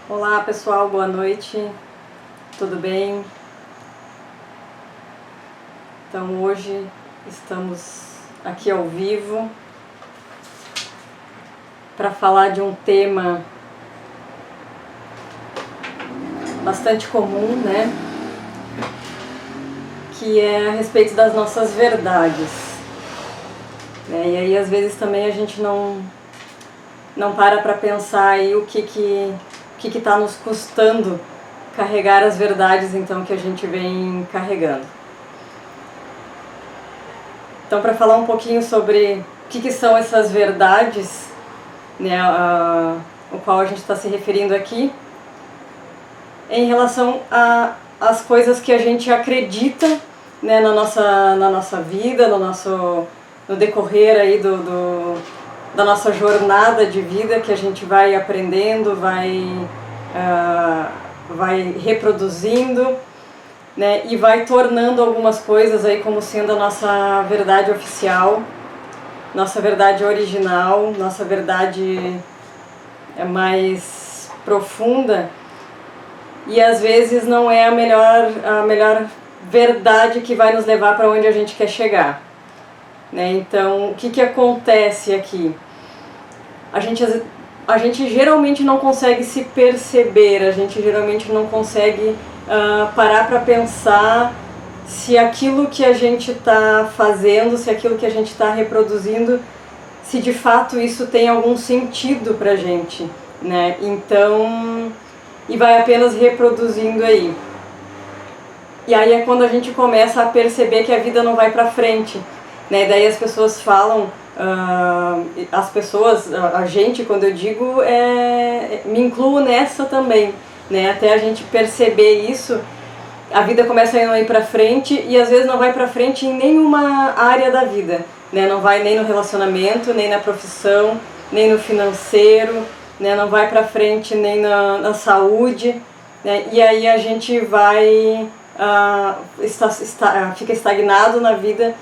Olá pessoal, boa noite, tudo bem? Então hoje estamos aqui ao vivo para falar de um tema bastante comum, né? Que é a respeito das nossas verdades. E aí às vezes também a gente não para pensar aí o que está nos custando carregar as verdades então que a gente vem carregando. Então, para falar um pouquinho sobre o que são essas verdades, né, o qual a gente está se referindo aqui, em relação às coisas que a gente acredita, né, na nossa vida, no decorrer aí da nossa jornada de vida, que a gente vai aprendendo, vai reproduzindo, né, e vai tornando algumas coisas aí como sendo a nossa verdade oficial, nossa verdade original, nossa verdade mais profunda, e às vezes não é a melhor verdade que vai nos levar para onde a gente quer chegar, né? Então, o que acontece aqui? A gente geralmente não consegue se perceber, a gente geralmente não consegue parar para pensar se aquilo que a gente está fazendo, se aquilo que a gente está reproduzindo, se de fato isso tem algum sentido para a gente, né? Então, e vai apenas reproduzindo aí. E aí é quando a gente começa a perceber que a vida não vai para frente, né? Daí as pessoas falam, a gente, quando eu digo, me incluo nessa também, né? Até a gente perceber isso, a vida começa a não ir para frente e às vezes não vai para frente em nenhuma área da vida, né? Não vai nem no relacionamento, nem na profissão, nem no financeiro, né? Não vai para frente nem na saúde, né? E aí a gente vai fica estagnado na vida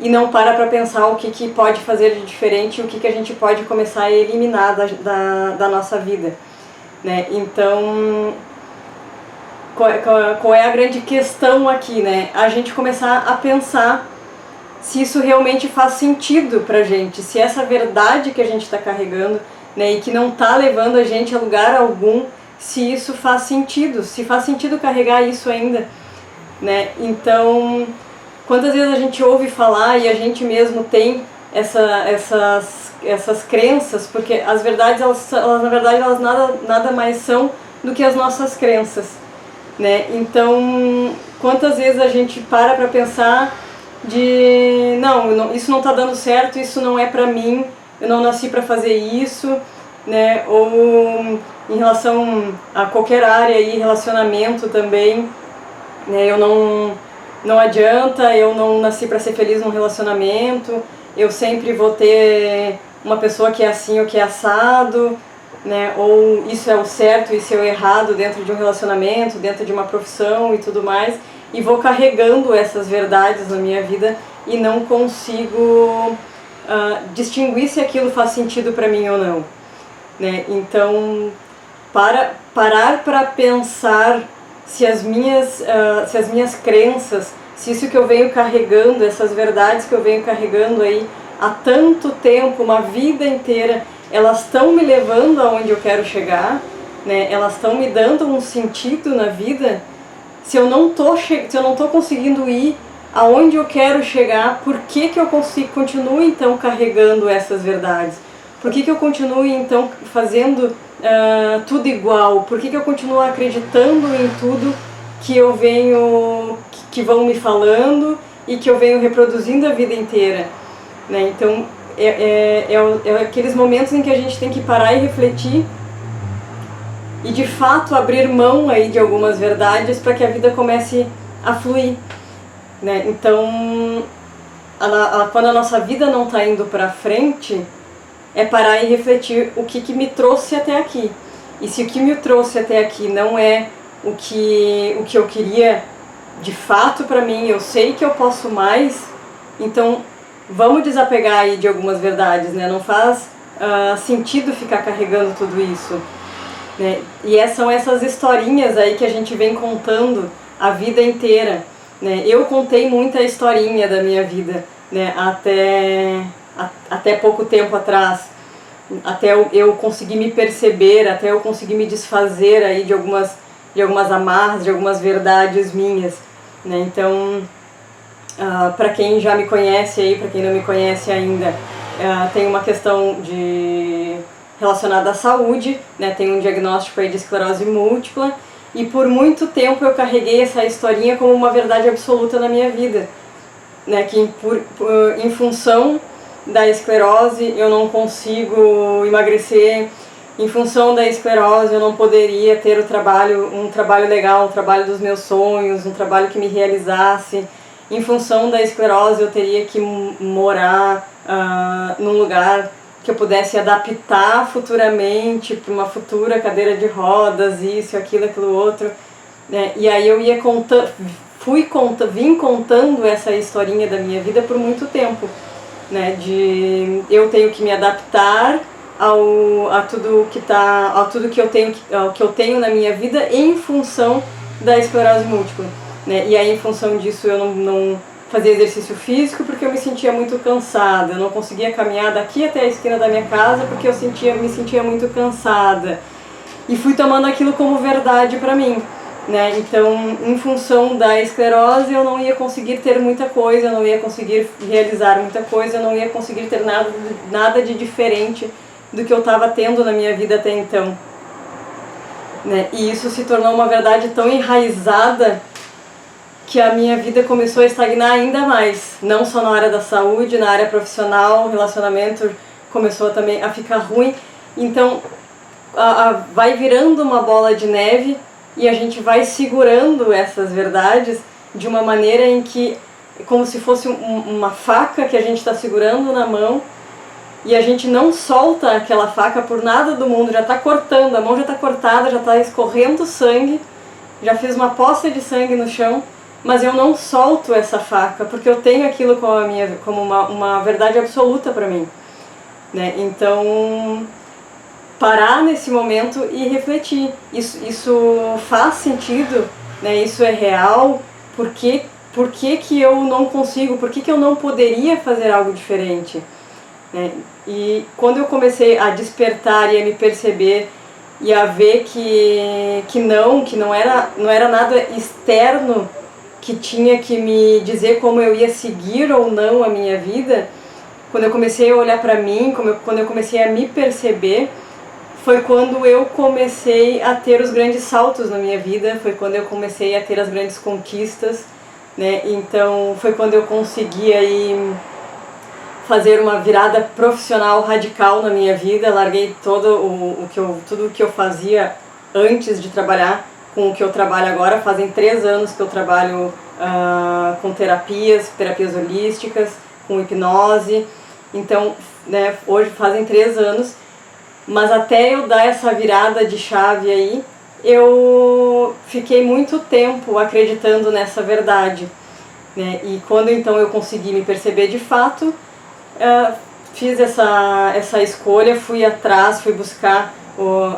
e não para pensar o que pode fazer de diferente, o que a gente pode começar a eliminar da nossa vida, né? Então, qual é a grande questão aqui, né? A gente começar a pensar se isso realmente faz sentido pra gente, se essa verdade que a gente está carregando, né, e que não está levando a gente a lugar algum, se isso faz sentido, se faz sentido carregar isso ainda, né? Então, quantas vezes a gente ouve falar e a gente mesmo tem essas crenças, porque as verdades, elas na verdade, elas nada mais são do que as nossas crenças, né? Então, quantas vezes a gente para pensar de isso não está dando certo, isso não é pra mim, eu não nasci para fazer isso, né? Ou em relação a qualquer área aí, relacionamento também, né? Não adianta, eu não nasci para ser feliz num relacionamento, eu sempre vou ter uma pessoa que é assim ou que é assado, né? Ou isso é o certo, isso é o errado dentro de um relacionamento, dentro de uma profissão e tudo mais, e vou carregando essas verdades na minha vida e não consigo distinguir se aquilo faz sentido para mim ou não, né? Então, parar para pensar se as minhas crenças, se isso que eu venho carregando, essas verdades que eu venho carregando aí há tanto tempo, uma vida inteira, elas estão me levando aonde eu quero chegar, né? Elas estão me dando um sentido na vida. Se eu não tô conseguindo ir aonde eu quero chegar, por que eu continuo então carregando essas verdades? Por que eu continuo então fazendo tudo igual? Por que eu continuo acreditando em tudo que vão me falando e que eu venho reproduzindo a vida inteira, né? Então é aqueles momentos em que a gente tem que parar e refletir e de fato abrir mão aí de algumas verdades para que a vida comece a fluir, né? Então, quando a nossa vida não está indo para frente, é parar e refletir o que me trouxe até aqui. E se o que me trouxe até aqui não é o que eu queria de fato para mim, eu sei que eu posso mais, então vamos desapegar aí de algumas verdades, né? Não faz sentido ficar carregando tudo isso. né? E são essas historinhas aí que a gente vem contando a vida inteira, né? Eu contei muita historinha da minha vida, né? Até pouco tempo atrás, até eu conseguir me perceber, até eu conseguir me desfazer aí de algumas amarras, de algumas verdades minhas, né? Então, para quem já me conhece aí, para quem não me conhece ainda, tem uma questão relacionada à saúde, né? Tem um diagnóstico aí de esclerose múltipla, e por muito tempo eu carreguei essa historinha como uma verdade absoluta na minha vida, né? Que em função da esclerose eu não consigo emagrecer, em função da esclerose eu não poderia ter um trabalho legal, um trabalho dos meus sonhos, um trabalho que me realizasse. Em função da esclerose eu teria que morar num lugar que eu pudesse adaptar futuramente para uma futura cadeira de rodas, isso, aquilo, outro, né? E aí eu ia vim contando essa historinha da minha vida por muito tempo, né? De eu tenho que me adaptar a tudo que eu tenho na minha vida em função da esclerose múltipla, né? E aí em função disso eu não fazia exercício físico porque eu me sentia muito cansada, eu não conseguia caminhar daqui até a esquina da minha casa porque eu me sentia muito cansada, e fui tomando aquilo como verdade para mim, né? Então, em função da esclerose eu não ia conseguir ter muita coisa, eu não ia conseguir realizar muita coisa, eu não ia conseguir ter nada de diferente do que eu estava tendo na minha vida até então, né? E isso se tornou uma verdade tão enraizada que a minha vida começou a estagnar ainda mais, não só na área da saúde, na área profissional, o relacionamento começou também a ficar ruim. Então vai virando uma bola de neve e a gente vai segurando essas verdades de uma maneira em que, como se fosse uma faca que a gente está segurando na mão, e a gente não solta aquela faca por nada do mundo, já está cortando, a mão já está cortada, já está escorrendo sangue, já fiz uma poça de sangue no chão, mas eu não solto essa faca, porque eu tenho aquilo como uma verdade absoluta para mim, né? Então, parar nesse momento e refletir, isso faz sentido, né? Isso é real? Por que que eu não consigo? Por que eu não poderia fazer algo diferente, né? E quando eu comecei a despertar e a me perceber e a ver que não era nada externo que tinha que me dizer como eu ia seguir ou não a minha vida, quando eu comecei a olhar para mim, quando eu comecei a me perceber, foi quando eu comecei a ter os grandes saltos na minha vida, foi quando eu comecei a ter as grandes conquistas, né? Então foi quando eu consegui aí fazer uma virada profissional radical na minha vida, larguei tudo o que eu fazia antes de trabalhar com o que eu trabalho agora. Fazem 3 anos que eu trabalho com terapias holísticas, com hipnose. Então, né, hoje fazem 3 anos, mas até eu dar essa virada de chave aí, eu fiquei muito tempo acreditando nessa verdade, né? E quando então eu consegui me perceber de fato, fiz essa escolha, fui atrás, fui buscar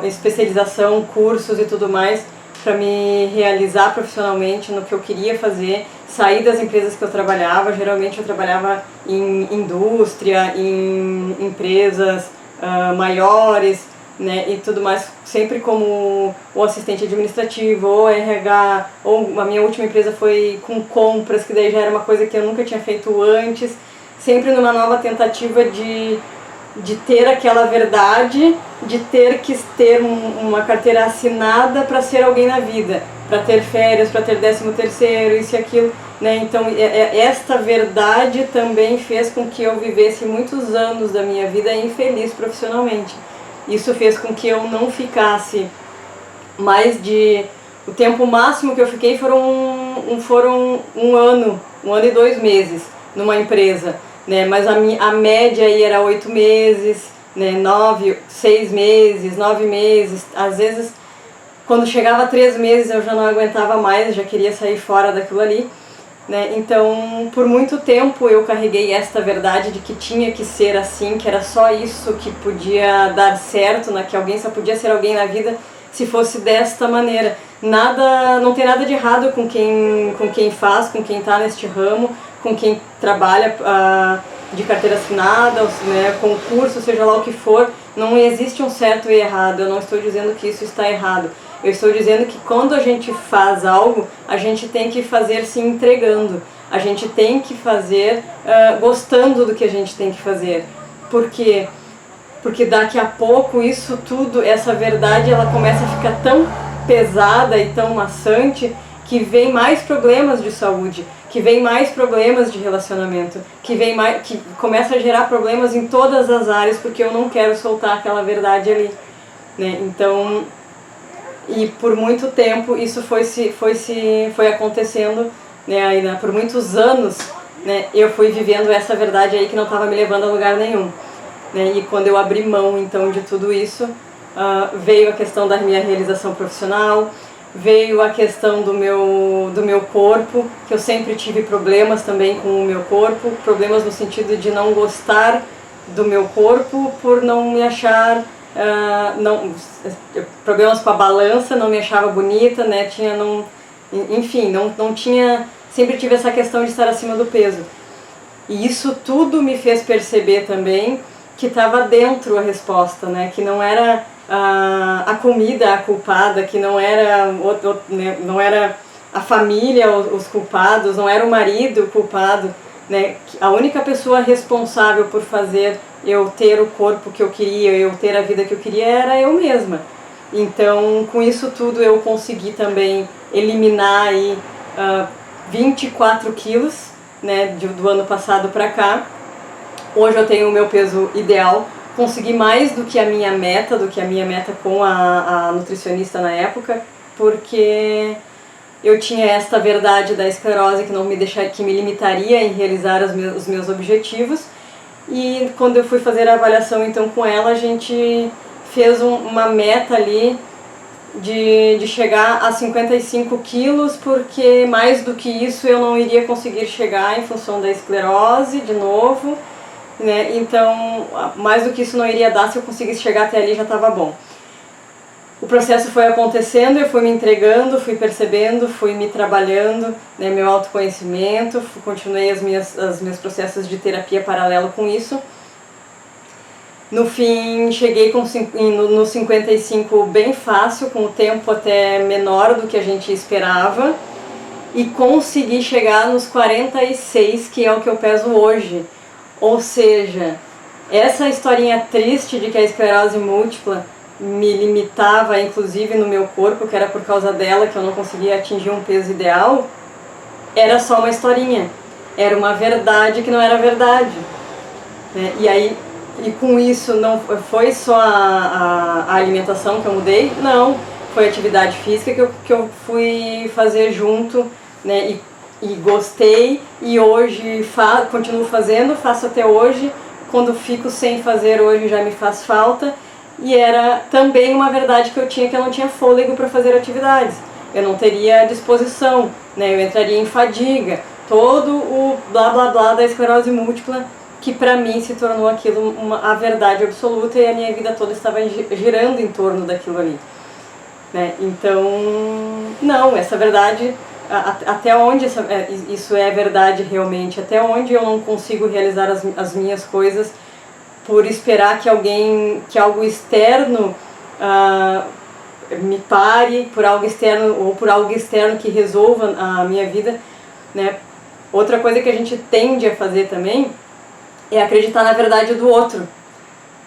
especialização, cursos e tudo mais para me realizar profissionalmente no que eu queria fazer, sair das empresas que eu trabalhava. Geralmente eu trabalhava em indústria, em empresas maiores, né, e tudo mais, sempre como o assistente administrativo, ou RH, ou a minha última empresa foi com compras, que daí já era uma coisa que eu nunca tinha feito antes, sempre numa nova tentativa de ter aquela verdade, de ter que ter uma carteira assinada para ser alguém na vida, para ter férias, para ter 13º, isso e aquilo, né? Então esta verdade também fez com que eu vivesse muitos anos da minha vida infeliz profissionalmente. Isso fez com que eu não ficasse o tempo máximo que eu fiquei foram 1 ano e 2 meses numa empresa, né? Mas a média aí era 8 meses, né? 6 meses, 9 meses. Às vezes, quando chegava a 3 meses, eu já não aguentava mais, já queria sair fora daquilo ali, né? Então, por muito tempo eu carreguei esta verdade de que tinha que ser assim, que era só isso que podia dar certo, né? Que alguém só podia ser alguém na vida se fosse desta maneira. Nada, não tem nada de errado com quem faz, com quem está neste ramo, com quem trabalha de carteira assinada, né, concurso, seja lá o que for. Não existe um certo e errado. Eu não estou dizendo que isso está errado. Eu estou dizendo que quando a gente faz algo, a gente tem que fazer se entregando. A gente tem que fazer gostando do que a gente tem que fazer. Por quê? Porque daqui a pouco isso tudo, essa verdade, ela começa a ficar tão pesada e tão maçante que vem mais problemas de saúde, que vem mais problemas de relacionamento, que começa a gerar problemas em todas as áreas, porque eu não quero soltar aquela verdade ali, né? Então, e por muito tempo isso foi acontecendo, né? Aí, por muitos anos, né, eu fui vivendo essa verdade aí que não estava me levando a lugar nenhum. Né? E quando eu abri mão então de tudo isso, veio a questão da minha realização profissional, veio a questão do meu corpo, que eu sempre tive problemas também com o meu corpo, problemas no sentido de não gostar do meu corpo por não me achar, problemas com a balança, não me achava bonita, né? Enfim, não tinha, sempre tive essa questão de estar acima do peso. E isso tudo me fez perceber também que estava dentro a resposta, né? Que não era a comida a culpada, que não era a família os culpados, não era o marido o culpado, né? A única pessoa responsável por fazer eu ter o corpo que eu queria, eu ter a vida que eu queria, era eu mesma. Então, com isso tudo eu consegui também eliminar aí 24 quilos, né, do ano passado para cá. Hoje eu tenho o meu peso ideal, consegui mais do que a minha meta com a nutricionista na época, porque eu tinha esta verdade da esclerose que me limitaria em realizar os meus objetivos. E quando eu fui fazer a avaliação então com ela, a gente fez uma meta ali de chegar a 55 quilos, porque mais do que isso eu não iria conseguir chegar em função da esclerose de novo. Né? Então, mais do que isso não iria dar, se eu conseguisse chegar até ali já estava bom. O processo foi acontecendo, eu fui me entregando, fui percebendo, fui me trabalhando, né, meu autoconhecimento, continuei os meus processos de terapia paralelo com isso. No fim, cheguei no 55 bem fácil, com o tempo até menor do que a gente esperava, e consegui chegar nos 46, que é o que eu peso hoje. Ou seja, essa historinha triste de que a esclerose múltipla me limitava, inclusive no meu corpo, que era por causa dela que eu não conseguia atingir um peso ideal, era só uma historinha. Era uma verdade que não era verdade. Né? E com isso não foi só a alimentação que eu mudei, não. Foi a atividade física que eu fui fazer junto, né? E gostei, e hoje continuo fazendo, faço até hoje. Quando fico sem fazer hoje já me faz falta. E era também uma verdade que eu tinha, que eu não tinha fôlego para fazer atividades. Eu não teria disposição, né? Eu entraria em fadiga. Todo o blá blá blá da esclerose múltipla, que para mim se tornou aquilo a verdade absoluta, e a minha vida toda estava girando em torno daquilo ali. Né? Então, não, essa verdade... Até onde isso é verdade realmente, até onde eu não consigo realizar as minhas coisas por esperar que algo externo me pare, por algo externo ou por algo externo que resolva a minha vida, né? Outra coisa que a gente tende a fazer também é acreditar na verdade do outro,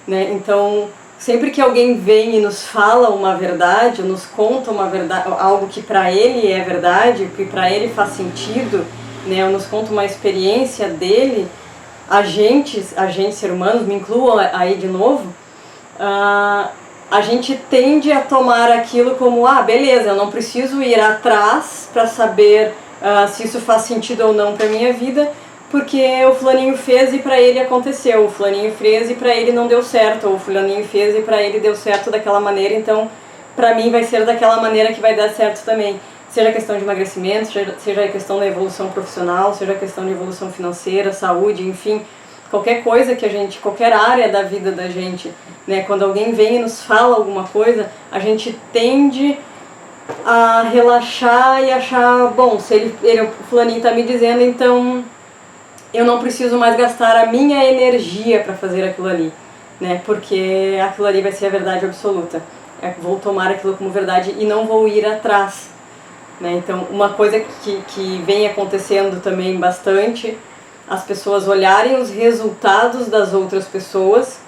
né? Então, sempre que alguém vem e nos fala uma verdade, nos conta uma verdade, algo que para ele é verdade, que para ele faz sentido, né, ou nos conta uma experiência dele, a gente, ser humanos, me incluo aí de novo, a gente tende a tomar aquilo como, beleza, eu não preciso ir atrás para saber se isso faz sentido ou não para minha vida, porque o fulaninho fez e para ele aconteceu, o fulaninho fez e para ele não deu certo, ou o fulaninho fez e para ele deu certo daquela maneira, então para mim vai ser daquela maneira que vai dar certo também. Seja a questão de emagrecimento, seja a questão da evolução profissional, seja a questão de evolução financeira, saúde, enfim, qualquer coisa que a gente, qualquer área da vida da gente, né? Quando alguém vem e nos fala alguma coisa, a gente tende a relaxar e achar, bom, se o fulaninho tá me dizendo, então eu não preciso mais gastar a minha energia para fazer aquilo ali, né? Porque aquilo ali vai ser a verdade absoluta. Vou tomar aquilo como verdade e não vou ir atrás, né? Então, uma coisa que vem acontecendo também bastante, as pessoas olharem os resultados das outras pessoas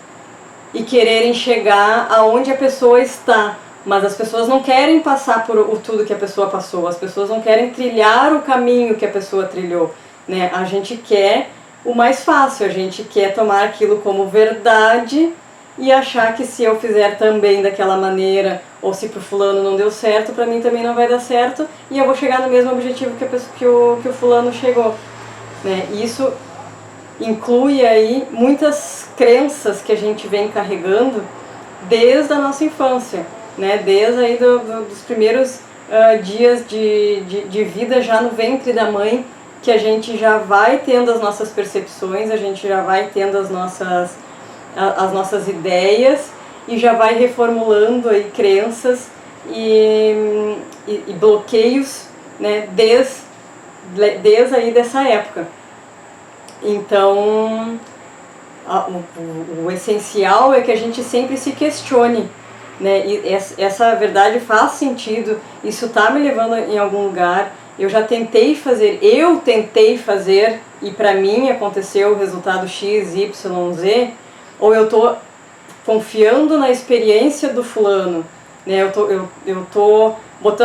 e quererem chegar aonde a pessoa está. Mas as pessoas não querem passar por tudo que a pessoa passou, as pessoas não querem trilhar o caminho que a pessoa trilhou, né? A gente quer o mais fácil, a gente quer tomar aquilo como verdade e achar que se eu fizer também daquela maneira, ou se pro fulano não deu certo, pra mim também não vai dar certo, e eu vou chegar no mesmo objetivo que o fulano chegou, né? Isso inclui aí muitas crenças que a gente vem carregando desde a nossa infância, né? Desde aí dos primeiros dias de vida já no ventre da mãe, que a gente já vai tendo as nossas percepções, a gente já vai tendo as nossas ideias e já vai reformulando aí crenças e bloqueios, né? Desde aí dessa época. Então, o essencial é que a gente sempre se questione, né? E essa verdade faz sentido, isso está me levando em algum lugar, eu tentei fazer e para mim aconteceu o resultado X, Y, Z, ou eu estou confiando na experiência do fulano, né? Eu tô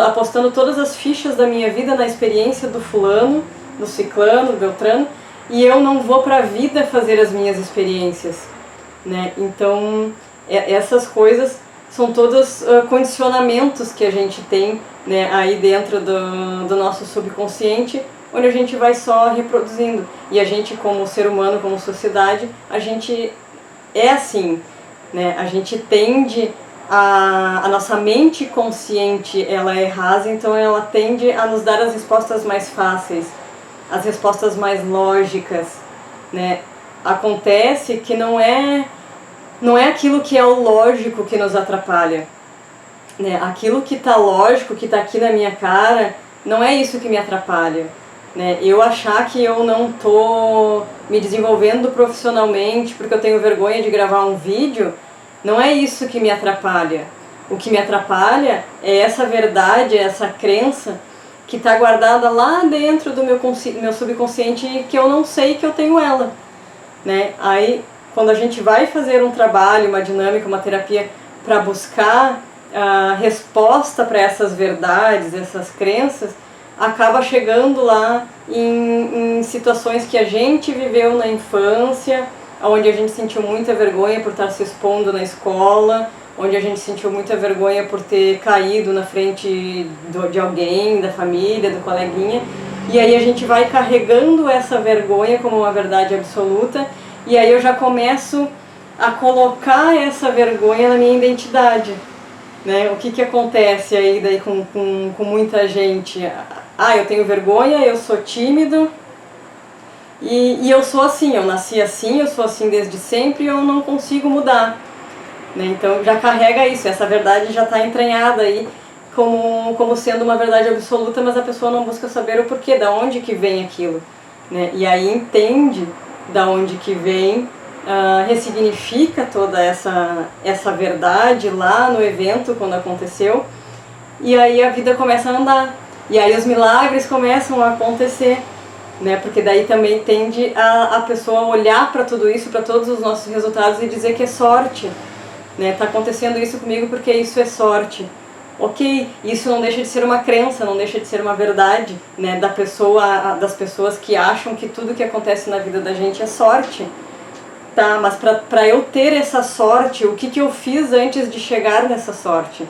apostando todas as fichas da minha vida na experiência do fulano, do ciclano, do beltrano, e eu não vou para a vida fazer as minhas experiências, né? Então, essas coisas são todos condicionamentos que a gente tem, né, aí dentro do nosso subconsciente, onde a gente vai só reproduzindo. E a gente, como ser humano, como sociedade, a gente é assim, né? A gente tende a nossa mente consciente, ela é rasa, então ela tende a nos dar as respostas mais fáceis, as respostas mais lógicas, né? Acontece que não é aquilo que é o lógico que nos atrapalha, né? Aquilo que está lógico, que está aqui na minha cara, não é isso que me atrapalha, né? Eu achar que eu não tô me desenvolvendo profissionalmente porque eu tenho vergonha de gravar um vídeo, não é isso que me atrapalha. O que me atrapalha é essa verdade, essa crença que está guardada lá dentro do meu subconsciente e que eu não sei que eu tenho ela, né? Aí, quando a gente vai fazer um trabalho, uma dinâmica, uma terapia para buscar a resposta para essas verdades, essas crenças, acaba chegando lá em situações que a gente viveu na infância, onde a gente sentiu muita vergonha por estar se expondo na escola, onde a gente sentiu muita vergonha por ter caído na frente de alguém, da família, do coleguinha, e aí a gente vai carregando essa vergonha como uma verdade absoluta, e aí eu já começo a colocar essa vergonha na minha identidade, né? O que acontece aí daí com muita gente? Eu tenho vergonha, eu sou tímido, e eu sou assim, eu nasci assim, eu sou assim desde sempre e eu não consigo mudar. Né? Então já carrega isso, essa verdade já está entranhada aí como sendo uma verdade absoluta, mas a pessoa não busca saber o porquê, da onde que vem aquilo, né? E aí entende da onde que vem, ressignifica toda essa verdade lá no evento, quando aconteceu, e aí a vida começa a andar, e aí os milagres começam a acontecer, né? Porque daí também tende a pessoa olhar para tudo isso, para todos os nossos resultados e dizer que é sorte, né? Tá acontecendo isso comigo porque isso é sorte. Ok, isso não deixa de ser uma crença, não deixa de ser uma verdade, né? Das pessoas que acham que tudo que acontece na vida da gente é sorte. Tá, mas para eu ter essa sorte, o que eu fiz antes de chegar nessa sorte?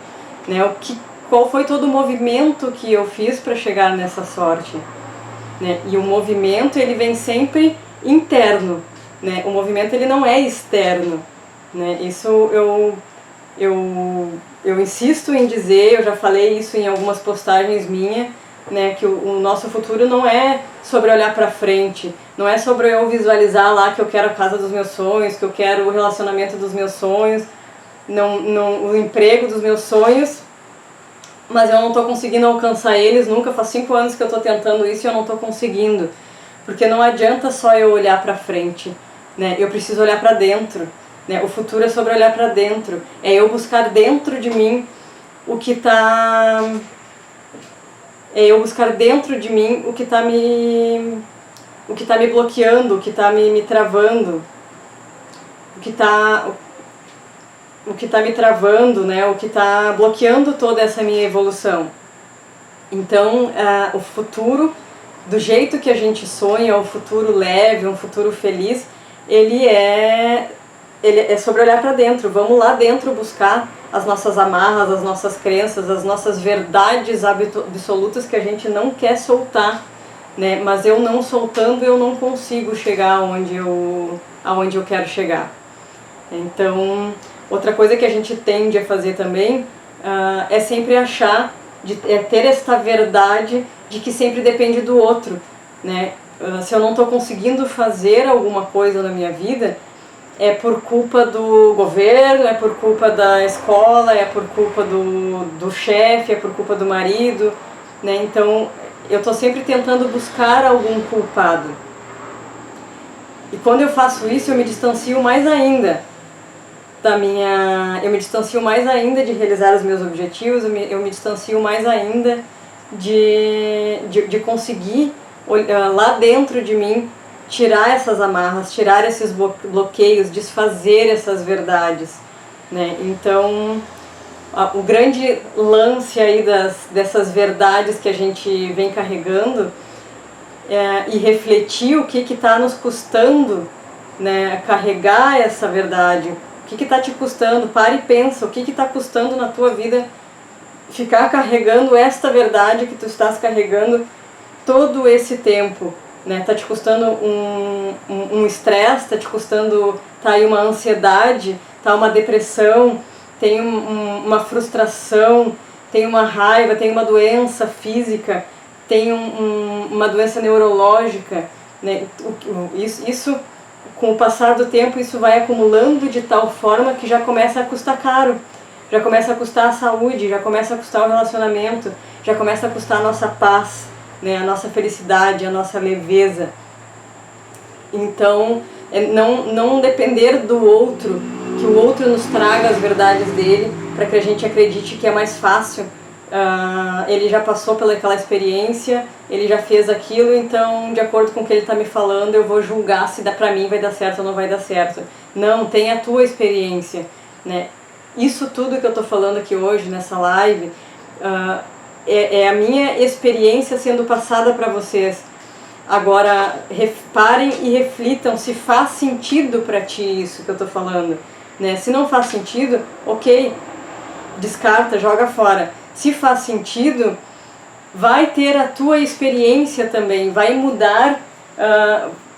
Né? Qual foi todo o movimento que eu fiz para chegar nessa sorte? Né? E o movimento, ele vem sempre interno, né? O movimento, ele não é externo, né? Isso eu insisto em dizer, eu já falei isso em algumas postagens minhas, né? Que o nosso futuro não é sobre olhar para frente, Não é sobre eu visualizar lá que eu quero a casa dos meus sonhos, que eu quero o relacionamento dos meus sonhos, o emprego dos meus sonhos, mas eu não estou conseguindo alcançar eles nunca. Faz 5 anos que eu estou tentando isso e eu não estou conseguindo. Porque não adianta só eu olhar para frente, né? Eu preciso olhar para dentro, né? O futuro é sobre olhar para dentro. É eu buscar dentro de mim o que está... É eu buscar dentro de mim o que está me bloqueando, o que está me travando, o que está me travando, né? O que está bloqueando toda essa minha evolução. Então, o futuro, do jeito que a gente sonha, o futuro leve, um futuro feliz, ele é sobre olhar para dentro. Vamos lá dentro buscar as nossas amarras, as nossas crenças, as nossas verdades absolutas que a gente não quer soltar, né? Mas eu não soltando, eu não consigo chegar aonde eu quero chegar. Então, outra coisa que a gente tende a fazer também é sempre achar, ter essa verdade de que sempre depende do outro, né? Se eu não estou conseguindo fazer alguma coisa na minha vida, é por culpa do governo, é por culpa da escola, é por culpa do chefe, é por culpa do marido, né? Então, eu estou sempre tentando buscar algum culpado. E quando eu faço isso, eu me distancio mais ainda eu me distancio mais ainda de realizar os meus objetivos, eu me distancio mais ainda de conseguir, lá dentro de mim, tirar essas amarras, tirar esses bloqueios, desfazer essas verdades, né? Então, o grande lance aí dessas verdades que a gente vem carregando e refletir o que está nos custando, né, carregar essa verdade. O que está te custando? Para e pensa, o que está custando na tua vida ficar carregando esta verdade que tu estás carregando todo esse tempo, né? Tá te custando um estresse, tá te custando, tá aí uma ansiedade, tá uma depressão, tem uma frustração, tem uma raiva, tem uma doença física, tem uma doença neurológica, né? Isso, com o passar do tempo, isso vai acumulando de tal forma que já começa a custar caro, já começa a custar a saúde, já começa a custar o relacionamento, já começa a custar a nossa paz, né? A nossa felicidade, a nossa leveza. Então, não depender do outro, que o outro nos traga as verdades dele, para que a gente acredite que é mais fácil. Ele já passou pelaquela experiência, ele já fez aquilo, então, de acordo com o que ele está me falando, eu vou julgar se para mim vai dar certo ou não vai dar certo. Não, tem a tua experiência, né? Isso tudo que eu estou falando aqui hoje, nessa live, é a minha experiência sendo passada para vocês. Agora, parem e reflitam se faz sentido para ti isso que eu estou falando, né? Se não faz sentido, ok, descarta, joga fora. Se faz sentido, vai ter a tua experiência também, vai mudar,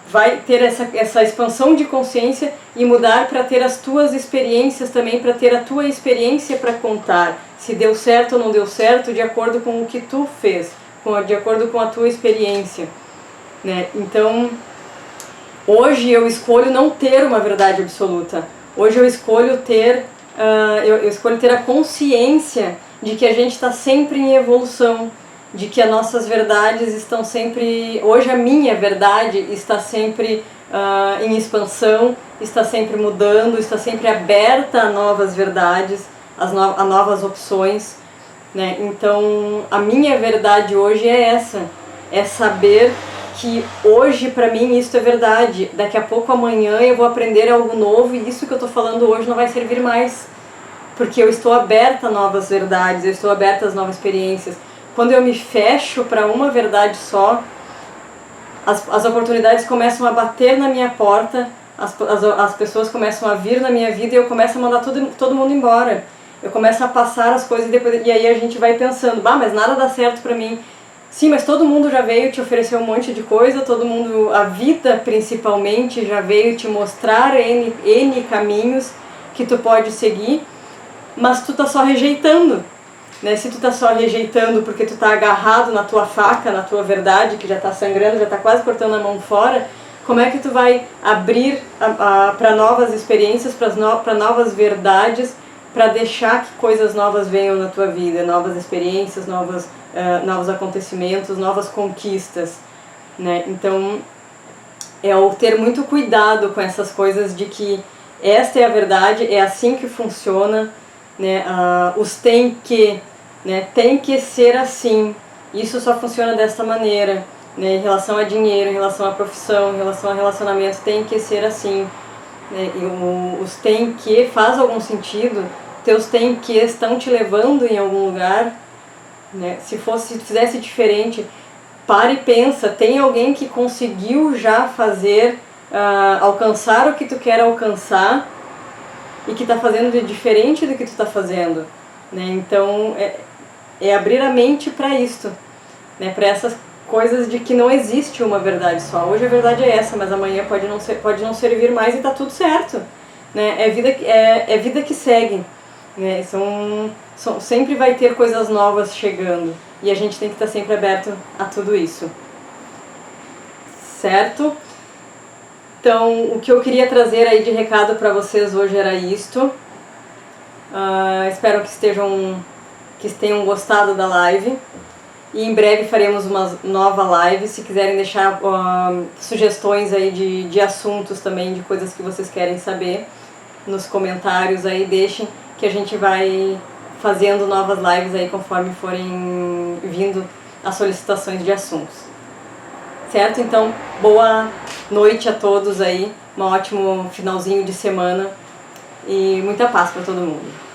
vai ter essa expansão de consciência e mudar para ter as tuas experiências também, para ter a tua experiência para contar, se deu certo ou não deu certo, de acordo com o que tu fez, de acordo com a tua experiência, né? Então, hoje eu escolho não ter uma verdade absoluta, hoje eu escolho ter a consciência de que a gente está sempre em evolução, de que as nossas verdades estão sempre... Hoje a minha verdade está sempre em expansão, está sempre mudando, está sempre aberta a novas verdades, a novas opções, né? Então, a minha verdade hoje é essa, é saber que hoje para mim isso é verdade, daqui a pouco amanhã eu vou aprender algo novo e isso que eu estou falando hoje não vai servir mais, porque eu estou aberta a novas verdades, eu estou aberta às novas experiências. Quando eu me fecho para uma verdade só, as oportunidades começam a bater na minha porta, as pessoas começam a vir na minha vida e eu começo a mandar todo mundo embora. Eu começo a passar as coisas e aí a gente vai pensando, mas nada dá certo para mim. Sim, mas todo mundo já veio te oferecer um monte de coisa, todo mundo, a vida principalmente, já veio te mostrar N caminhos que tu pode seguir, mas tu tá só rejeitando, né? Se tu tá só rejeitando porque tu tá agarrado na tua faca, na tua verdade, que já tá sangrando, já tá quase cortando a mão fora, como é que tu vai abrir para novas experiências, para novas verdades, para deixar que coisas novas venham na tua vida, novas experiências, novos acontecimentos, novas conquistas, né? Então, é o ter muito cuidado com essas coisas de que esta é a verdade, é assim que funciona, né? Os tem que, né? Tem que ser assim, isso só funciona desta maneira, né? Em relação a dinheiro, em relação à profissão, em relação a relacionamento, tem que ser assim, né? E os tem que faz algum sentido, teus tem que estão te levando em algum lugar, né? Se fizesse diferente, para e pensa, tem alguém que conseguiu já fazer, alcançar o que tu quer alcançar e que está fazendo de diferente do que tu está fazendo, né? Então é abrir a mente para isto, né? Para essas coisas de que não existe uma verdade só. Hoje a verdade é essa, mas amanhã pode não servir mais e tá tudo certo, né? É vida que segue, né? Sempre vai ter coisas novas chegando e a gente tem que estar sempre aberto a tudo isso, certo? Então, o que eu queria trazer aí de recado para vocês hoje era isto. Espero que tenham gostado da live. E em breve faremos uma nova live. Se quiserem deixar sugestões aí de assuntos também, de coisas que vocês querem saber, nos comentários aí, deixem que a gente vai fazendo novas lives aí conforme forem vindo as solicitações de assuntos. Certo? Então, boa noite a todos aí, um ótimo finalzinho de semana e muita paz para todo mundo.